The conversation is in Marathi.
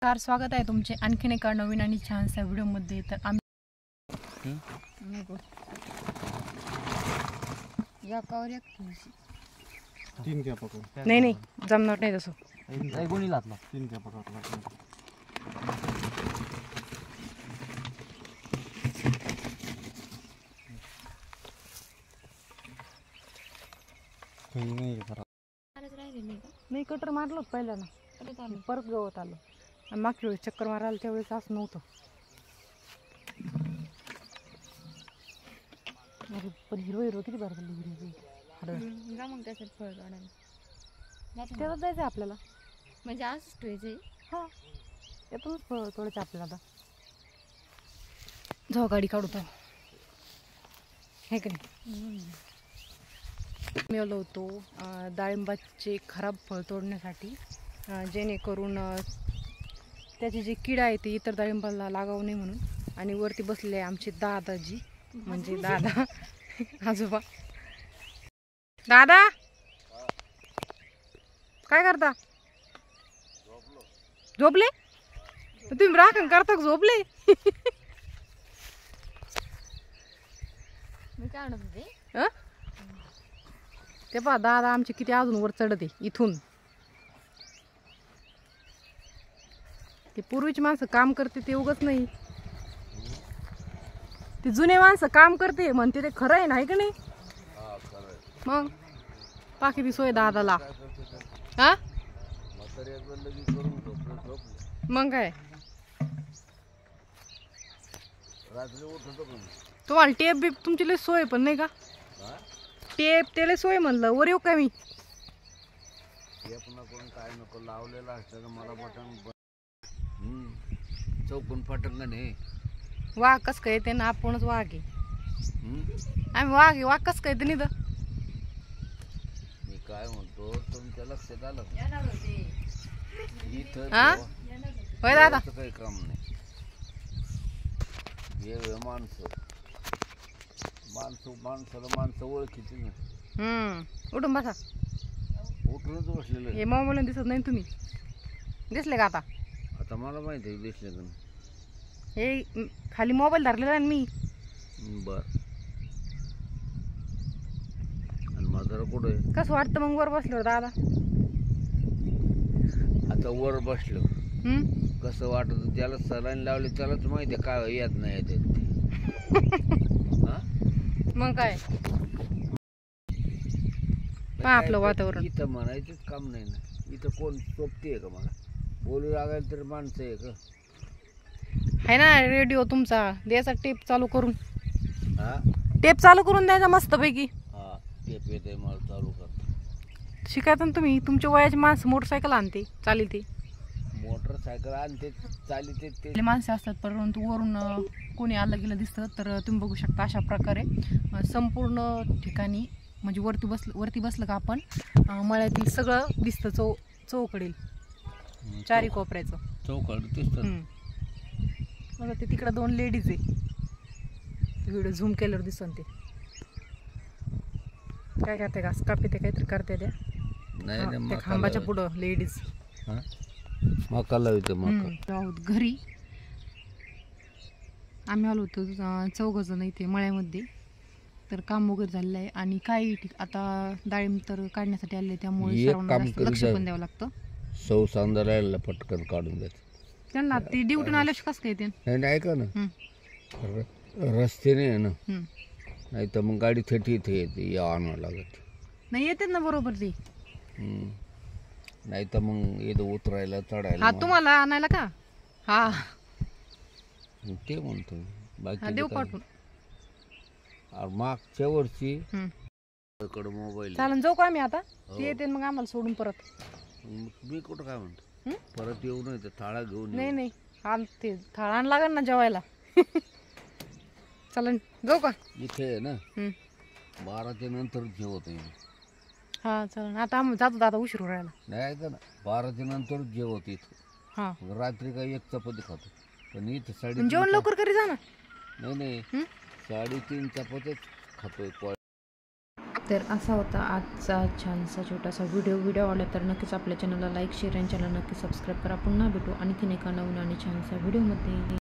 स्वागत आहे तुमचे आणखीन एका नवीन आणि छानशा व्हिडिओमध्ये। तर आम्ही तीन क्या पकड़ नाही जमणार नाही तसं। गोणी लागला तीन क्या पकड़ला काही नाही करा नाही कटर मारलो पहिला ना परत गवत आलं आणि मागच्या वेळेस चक्कर मारायला त्यावेळेस असं नव्हतं। अरे पण हिरो किती बार झाली जा मग त्याच्यात फळ काढायला त्याला जायचं आपल्याला म्हणजे असंच ठेवायचंय। हां यातूनच फळ तोडायचं आपल्याला। आता जाऊ गाडी काढू तर हे का नाही मिळवलं होतो डाळिंबाचे खराब फळ तोडण्यासाठी जेणेकरून त्याचे जे किडा आहे ते इतर डाळिंबाला लागावू नये म्हणून। आणि वरती बसलेले आहे आमचे दादाजी म्हणजे दादा आजोबा। दादा काय करता? झोपले तुम्ही राखण करता का झोपले? मी काय म्हणत होते ते पहा दादा आमचे किती अजून वर चढते इथून। ते पूर्वीची माणसं काम करते ते उगच नाही, ते जुने माणसं काम करते म्हणते ते खरं आहे नाही का नाही? मग बाकी ती सोय दादाला हा मग काय तुम्हाला टेप बीप तुमची लय सोय पण नाही का? टेप त्याला सोय म्हणलं वर येऊ का मी? काय नको लावलेला असतं मला बटन चौकून फटंग नाही वाघ कस काय येते ना आपणच वाघ आहे आम्ही वाघ आहे वाघ कस काय येते नाही? मी काय म्हणतो तुमच्या लक्षात आलं इथं होय दादा काही काम नाही। हे माणसाला ओळखीची नाही। उठून बसा उठूनच बसलेलं हे मोबाईल दिसत नाही तुम्ही दिसले का? आता मला माहिती आहे दिसले का हे खाली मोबाईल धरलेला आहे मी बर। आणि माझं कुठे कसं वाटतं मग वर बसलो दादा? आता वर बसलो कसं वाटत ज्याला सलाईन लावली त्यालाच माहिती आहे काय येत नाही येते मग काय आपलं वातावरण इथं म्हणायचंच काम नाही ना। इथं कोण सोबती आहे का मला बोलू लागायला तर माणसं आहे का? आहे ना रेडिओ तुमचा द्यायचा टेप चालू करून द्यायचा मस्त पैकी। हा टेप येते मला चालू कर शिकायचं ना तुम्ही। तुमच्या वयाची माणसं मोटरसायकल आणते चालते मोटरसायकल आणते चालते ते माणसं असतात परंतु वरून कोणी आलं गेलं दिसतं तर तुम्ही बघू शकता अशा प्रकारे संपूर्ण ठिकाणी म्हणजे वरती बसलं का आपण मळ्यातील सगळं दिसतं चौकडेल चारी कोपऱ्याचं चौकड दिसतं बघा ते तिकडं दोन लेडीज आहे व्हिडिओ झूम केल्यावर दिसन ते काय करते घास कापते ते काहीतरी करते त्या नाही खांबाच्या पुढं लेडीज मका लावते आहोत घरी आम्ही आलो होतो 4 जण इथे मळ्यामध्ये। तर काम वगैरे झालेलं आहे आणि काही आता डाळिंब तर काढण्यासाठी आले त्यामुळे लक्ष पण द्यावं लागतं। सौ सांदरायला पटकन काढून द्यायचं त्यांना ती ड्युटी आल्याशी कसं काय येते नाही ऐका ना रस्ते नाही आहे ना नाही तर मग गाडी थेटी इथे येते या आणावं लागत नाही येते ना बरोबर ती नाही तर मग येतं उतरायला चढायला हा तुम्हाला आणायला का? हा ते म्हणतो बाकी देऊ पाठवून मागच्या वर्षी मोबाईल चालन जाऊ का आम्ही आता ती येते मग आम्हाला सोडून परत मी कुठं काय म्हणतो परत येऊ नये तर थाळा घेऊन नाही ते थाळा आण लागेल ना जेवायला चालन जाऊ का? इथे आहे ना 12च्या नंतर जेवत हा चालन आता आम्ही जातो दादा उशीर राहायला नाही ऐका ना 12च्या नंतर जेवत इथं हा रात्री काही एक चपाती खातो पण इथं जेवण लवकर करी जा ना नाही 3.5 चपात्याच खातोय तर असा होता आजचा छानसा छोटासा व्हिडिओ आवडला तर नक्कीच आपल्या चॅनलला लाईक शेअर आणि चॅनल नक्की सबस्क्राईब करा. पुन्हा भेटू आणखीन एका नवीन आणि छानसा व्हिडिओमध्ये.